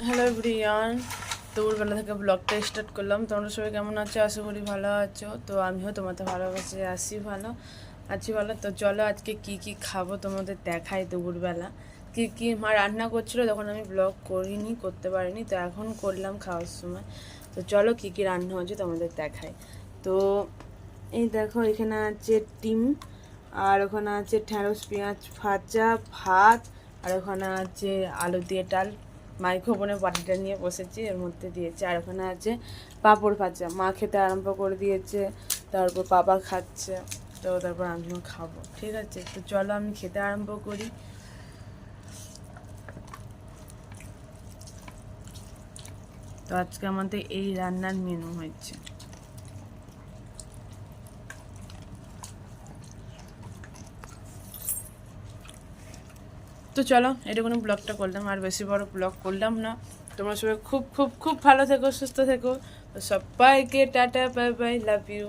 Hello everyone, দুপুরবেলা থেকে ব্লগটা স্টার্ট করলাম। তোমরা সবাই কেমন আছো? আশা করি ভালো আছো। তো আমিও তোমাদের ভালোবাসে আছি ভালো। তো চলো আজকে কি কি খাবো তোমাদের দেখাই। দুপুরবেলা কি মা রান্না করছিল, তখন আমি ব্লগ করতে পারিনি, তো এখন করলাম খাওয়ার সময়। তো চলো কি কি রান্না হচ্ছে তোমাদের দেখাই। তো এই দেখো, এখানে আছে ডিম, আর ওখানে আছে ঢেঁড়স পেঁয়াজ ভাজা, ভাত, আর ওখানে আছে আলু দিয়ে ডাল। মাইক্রোওভেনে বাটিটা নিয়ে বসেছি, এর মধ্যে দিয়েছে। আর ওখানে আছে পাঁপড় ভাজা। মা খেতে আরম্ভ করে দিয়েছে, তারপর বাবা খাচ্ছে, তো তারপর আমিও খাবো। ঠিক আছে, তো চলো আমি খেতে আরম্ভ করি। তো আজকে আমাদের এই রান্নার মেনু হয়েছে। তো চলো এটুকুনি ব্লগটা করলাম, আর বেশি বড় ব্লগ করলাম না। তোমরা সবাই খুব খুব খুব ভালো থেকো, সুস্থ থেকো। তো সবাইকে tata, bye bye, love you.